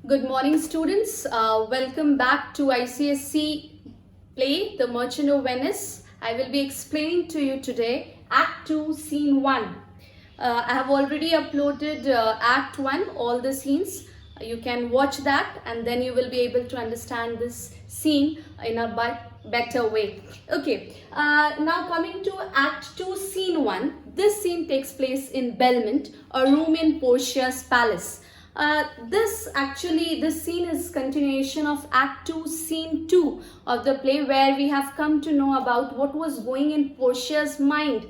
Good morning, students. Welcome back to ICSC play The Merchant of Venice. I will be explaining to you today Act 2 Scene 1. I have already uploaded Act 1, all the scenes. You can watch that and then you will be able to understand this scene in a better way. Okay, now coming to Act 2 Scene 1. This scene takes place in Belmont, a room in Portia's palace. This scene is continuation of Act 2 Scene 2 of the play, where we have come to know about what was going in Portia's mind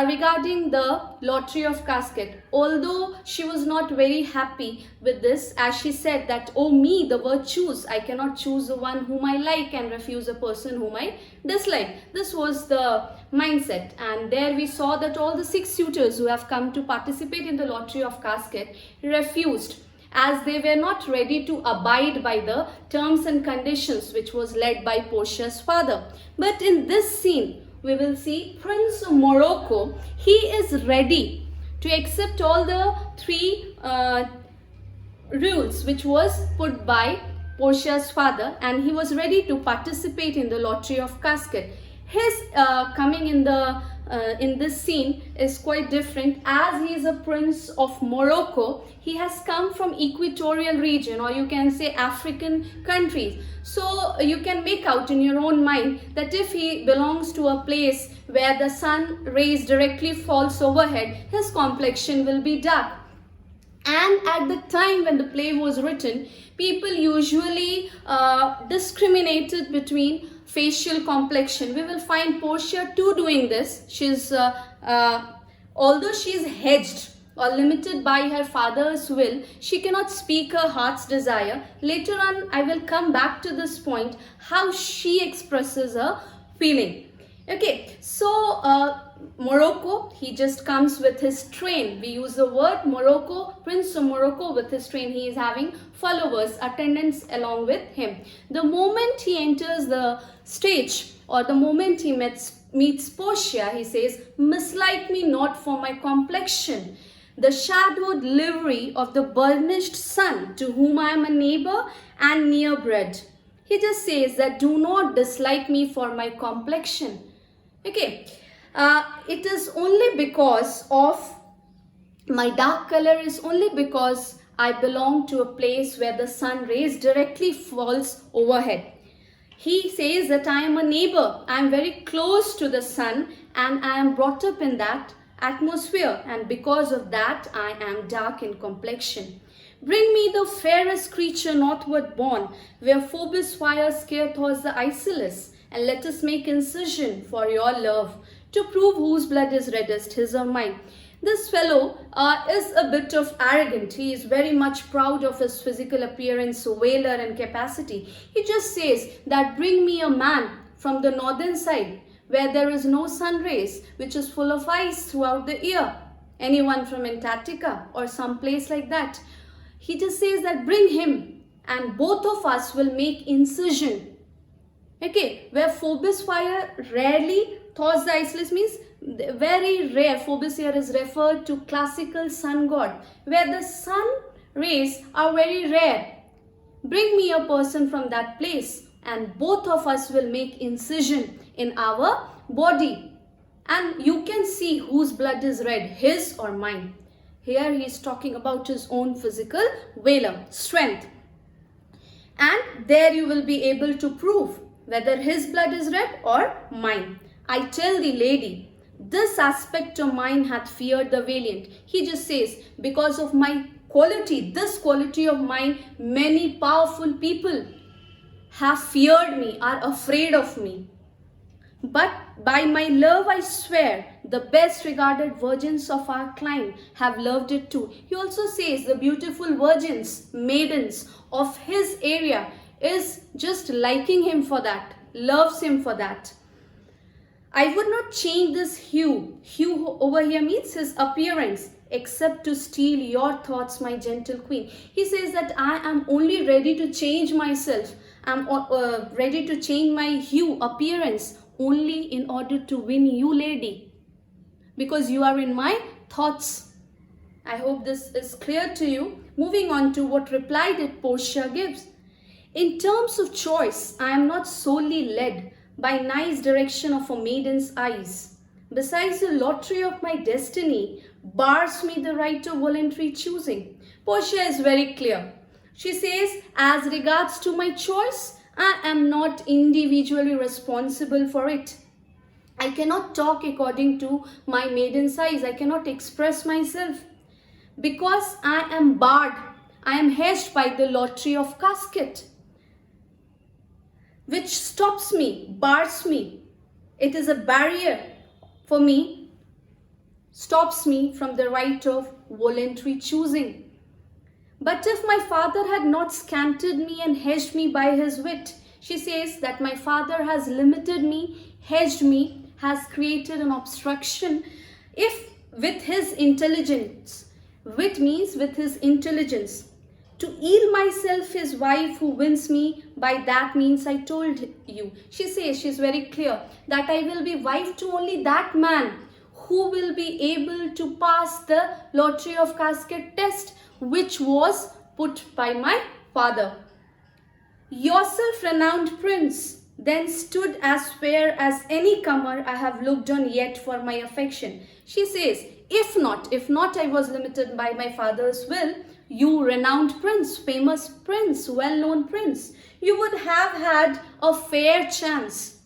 regarding the lottery of casket. Although she was not very happy with this, as she said that, oh me, the word choose, I cannot choose the one whom I like and refuse a person whom I dislike. This was the mindset, and there we saw that all the 6 suitors who have come to participate in the lottery of casket refused, as they were not ready to abide by the terms and conditions which was led by Portia's father. But in this scene, we will see Prince of Morocco. He is ready to accept all the 3 rules which was put by Portia's father, and he was ready to participate in the lottery of casket. His coming in this scene is quite different, as he is a prince of Morocco. He has come from equatorial region, or you can say African countries. So you can make out in your own mind that if he belongs to a place where the sun rays directly falls overhead, his complexion will be dark. And at the time when the play was written, people usually discriminated between facial complexion. We will find Portia too doing this. Although she is hedged or limited by her father's will, she cannot speak her heart's desire. Later on, I will come back to this point, how she expresses her feeling. Okay, so Morocco, he just comes with his train. We use the word Morocco, Prince of Morocco with his train. He is having followers, attendants along with him. The moment he enters the stage, or the moment he meets Portia, he says, "Mislike me not for my complexion, the shadowed livery of the burnished sun, to whom I am a neighbor and near bred." He just says that do not dislike me for my complexion. Okay, it is only because of my dark color, is only because I belong to a place where the sun rays directly falls overhead. He says that I am a neighbor, I am very close to the sun, and I am brought up in that atmosphere, and because of that I am dark in complexion. Bring me the fairest creature northward born, where Phoebus' fire scare thaws the Icelus, and let us make incision for your love, to prove whose blood is reddest, his or mine. This fellow is a bit of arrogant. He is very much proud of his physical appearance, valor and capacity. He just says that bring me a man from the northern side, where there is no sun rays, which is full of ice throughout the year. Anyone from Antarctica or some place like that. He just says that bring him, and both of us will make incision. Okay, where Phoebus' fire rarely thaws the Icelus, means very rare. Phoebus here is referred to classical sun god, where the sun rays are very rare. Bring me a person from that place, and both of us will make incision in our body, and you can see whose blood is red, his or mine. Here he is talking about his own physical valor, strength, and there you will be able to prove whether his blood is red or mine. I tell thee, lady, this aspect of mine hath feared the valiant. He just says, because of my quality, this quality of mine, many powerful people have feared me, are afraid of me. But by my love I swear, the best regarded virgins of our clime have loved it too. He also says the beautiful virgins, maidens of his area is just liking him for that, loves him for that. I would not change this hue. Hue over here means his appearance, except to steal your thoughts, my gentle queen. He says that I am only ready to change myself. I'm ready to change my hue, appearance, only in order to win you, lady, because you are in my thoughts. I hope this is clear to you. Moving on to what reply did Portia gives. In terms of choice, I am not solely led by nice direction of a maiden's eyes. Besides, the lottery of my destiny bars me the right of voluntary choosing. Portia is very clear. She says, as regards to my choice, I am not individually responsible for it. I cannot talk according to my maiden's eyes. I cannot express myself because I am barred. I am hedged by the lottery of casket, which stops me, bars me. It is a barrier for me, stops me from the right of voluntary choosing. But if my father had not scanted me and hedged me by his wit, she says that my father has limited me, hedged me, has created an obstruction. If with his intelligence, wit means with his intelligence, to yield myself his wife who wins me, by that means I told you. She says, she's very clear, that I will be wife to only that man who will be able to pass the lottery of casket test, which was put by my father. Yourself, renowned prince, then stood as fair as any comer I have looked on yet for my affection. She says, if not I was limited by my father's will, you renowned prince, famous prince, well-known prince, you would have had a fair chance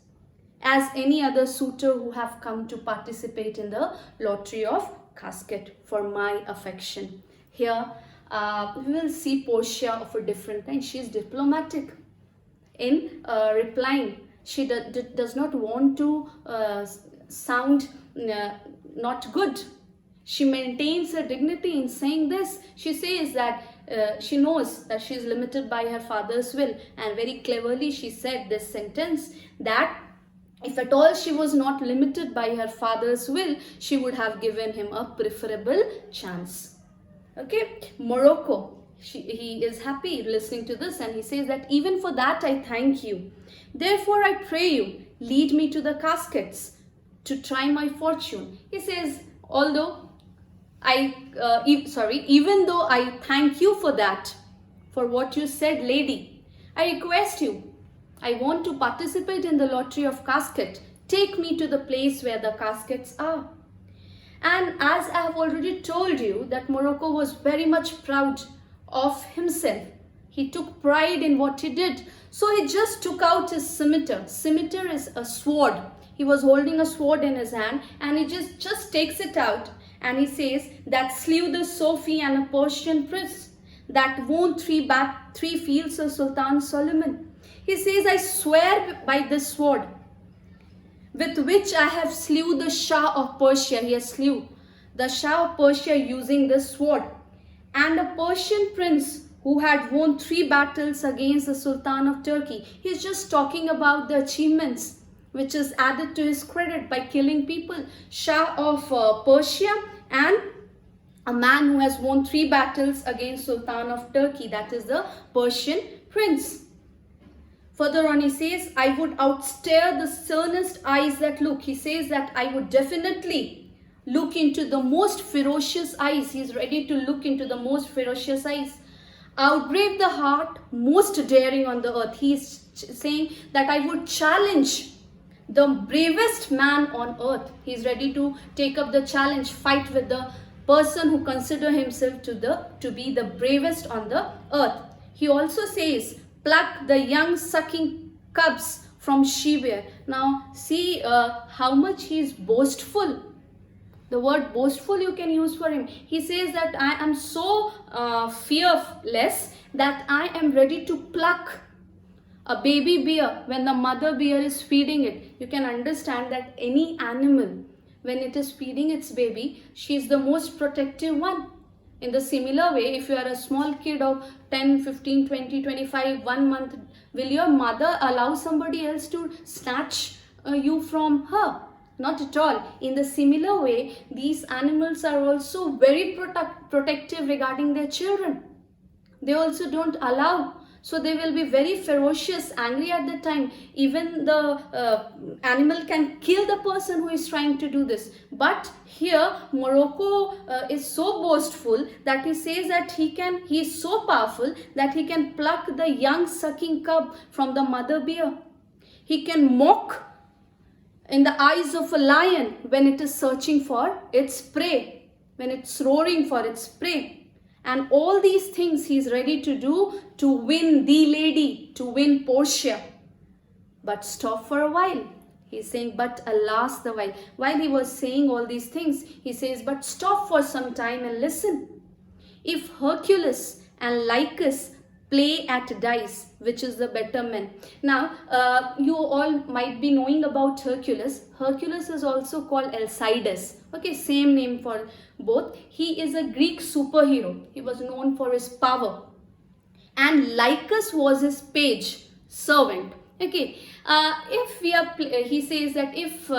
as any other suitor who have come to participate in the lottery of casket for my affection. Here we will see Portia of a different kind. She is diplomatic in replying. She does not want to sound not good. She maintains her dignity in saying this. She says that she knows that she is limited by her father's will, and very cleverly she said this sentence, that if at all she was not limited by her father's will, she would have given him a preferable chance. Okay, Morocco, he is happy listening to this, and he says that even for that I thank you. Therefore I pray you, lead me to the caskets to try my fortune. He says, although even though I thank you for that, for what you said, lady, I request you, I want to participate in the lottery of casket. Take me to the place where the caskets are. And as I have already told you, that Morocco was very much proud of himself. He took pride in what he did. So he just took out his scimitar. Scimitar is a sword. He was holding a sword in his hand, and he just takes it out, and he says that slew the Sophie and a Persian prince, that won three fields of Sultan Solomon. He says, I swear by this sword with which I have slew the Shah of Persia. He has slew the Shah of Persia using this sword, and a Persian prince who had won 3 battles against the Sultan of Turkey. He's just talking about the achievements which is added to his credit by killing people. Shah of Persia and a man who has won 3 battles against Sultan of Turkey, that is the Persian prince. Further on he says, I would outstare the sternest eyes that look. He says that I would definitely look into the most ferocious eyes. He is ready to look into the most ferocious eyes. Outbrave the heart most daring on the earth. He is saying that I would challenge the bravest man on earth. He is ready to take up the challenge, fight with the person who consider himself to be the bravest on the earth. He also says, pluck the young sucking cubs from she-bear. Now see how much he is boastful. The word boastful you can use for him. He says that I am so fearless that I am ready to pluck a baby bear when the mother bear is feeding it. You can understand that any animal, when it is feeding its baby, she is the most protective one. In the similar way, if you are a small kid of 10, 15, 20, 25, 1 month, will your mother allow somebody else to snatch you from her? Not at all. In the similar way, these animals are also very protective regarding their children. They also don't allow So they will be very ferocious, angry at the time. Even the animal can kill the person who is trying to do this. But here Morocco is so boastful that he says that he is so powerful that he can pluck the young sucking cub from the mother bear. He can mock in the eyes of a lion when it is searching for its prey, when it's roaring for its prey. And all these things he's ready to do to win the lady, to win Portia. But stop for a while. He's saying, but alas the while. While he was saying all these things, he says, but stop for some time and listen. If Hercules and Lycus play at dice, which is the better man? Now, you all might be knowing about Hercules. Hercules is also called Alcides. Okay, same name for both. He is a Greek superhero. He was known for his power. And Lycus was his page, servant. Okay, if we are, he says that if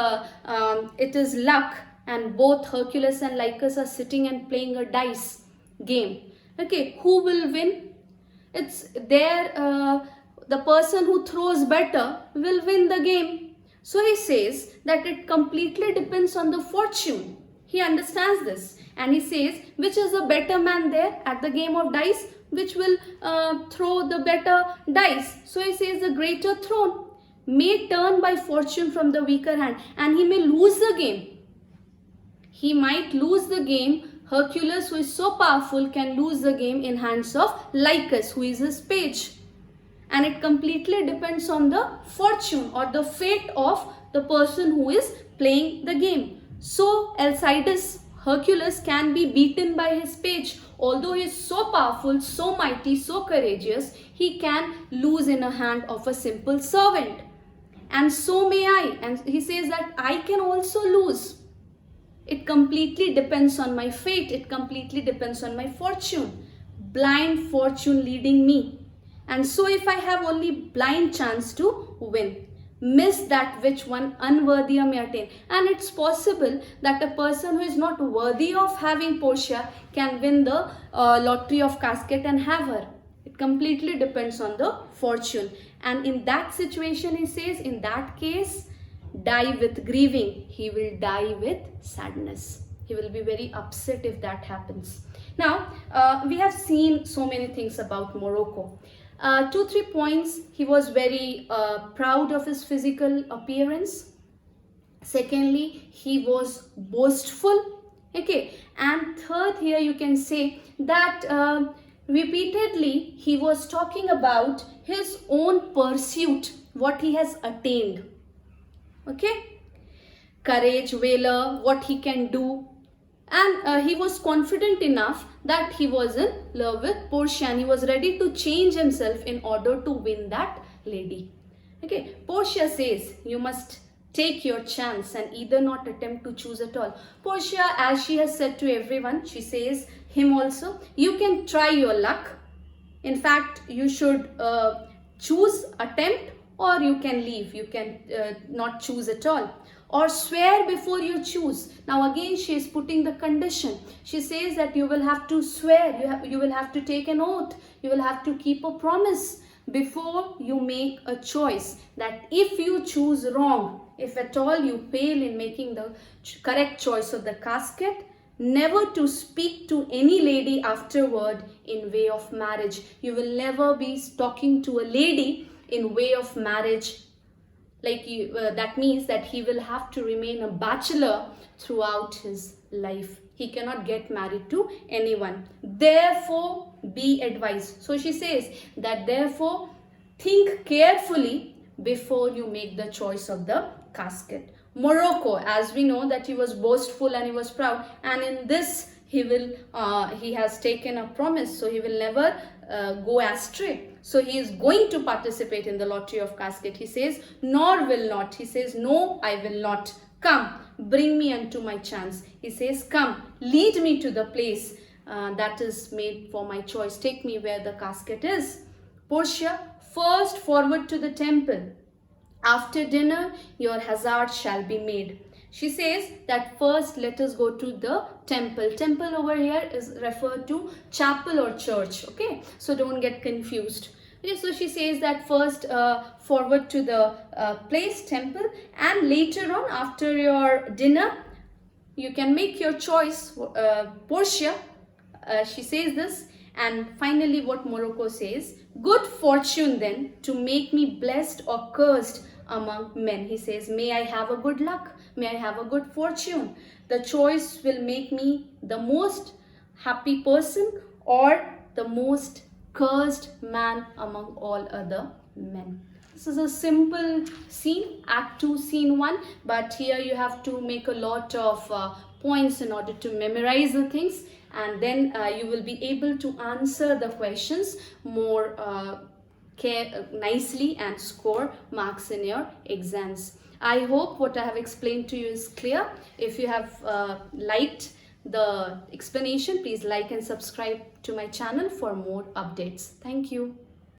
it is luck and both Hercules and Lycus are sitting and playing a dice game, okay, who will win? It's there, the person who throws better will win the game. So he says that it completely depends on the fortune. He understands this and he says, which is the better man there at the game of dice, which will throw the better dice. So he says the greater throne may turn by fortune from the weaker hand, and he may lose the game. He might lose the game. Hercules, who is so powerful, can lose the game in hands of Lycus, who is his page. And it completely depends on the fortune or the fate of the person who is playing the game. So Alcides, Hercules, can be beaten by his page. Although he is so powerful, so mighty, so courageous, he can lose in a hand of a simple servant. And so may I. And he says that I can also lose. It completely depends on my fate. It completely depends on my fortune. Blind fortune leading me. And so if I have only blind chance to win, miss that which one unworthy may attain. And it's possible that a person who is not worthy of having Portia can win the lottery of casket and have her. It completely depends on the fortune. And in that situation, he says, in that case, die with grieving. He will die with sadness. He will be very upset if that happens. Now, we have seen so many things about Morocco. 2-3 points. He was very proud of his physical appearance. Secondly, he was boastful. Okay. And third, here you can say that repeatedly he was talking about his own pursuit, what he has attained. Okay, courage, valor, what he can do. And he was confident enough that he was in love with Portia and he was ready to change himself in order to win that lady. Okay, Portia says, you must take your chance and either not attempt to choose at all. Portia, as she has said to everyone, she says him also, you can try your luck. In fact, you should choose, attempt, or you can leave. You can not choose at all. Or swear before you choose. Now again she is putting the condition. She says that you will have to swear. You will have to take an oath. You will have to keep a promise before you make a choice. That if you choose wrong, if at all you fail in making the correct choice of the casket, never to speak to any lady afterward in way of marriage. You will never be talking to a lady in way of marriage. Like that means that he will have to remain a bachelor throughout his life. He cannot get married to anyone. Therefore, be advised. So she says that therefore, think carefully before you make the choice of the casket. Morocco, as we know that he was boastful and he was proud, and in this he has taken a promise, so he will never go astray. So he is going to participate in the lottery of casket. He says, nor will not. He says, no, I will not. Come, bring me unto my chance. He says, come, lead me to the place that is made for my choice. Take me where the casket is. Portia, first forward to the temple. After dinner, your hazard shall be made. She says that first let us go to the temple. Temple over here is referred to chapel or church. Okay, so don't get confused. Okay, so she says that first forward to the place, temple, and later on after your dinner you can make your choice, Portia. She says this. And finally what Morocco says, good fortune then to make me blessed or cursed among men. He says, may I have a good luck, may I have a good fortune. The choice will make me the most happy person or the most cursed man among all other men. This is a simple scene, Act 2, Scene 1, but here you have to make a lot of points in order to memorize the things, and then you will be able to answer the questions more nicely and score marks in your exams. I hope what I have explained to you is clear. If you have liked the explanation, please like and subscribe to my channel for more updates. Thank you.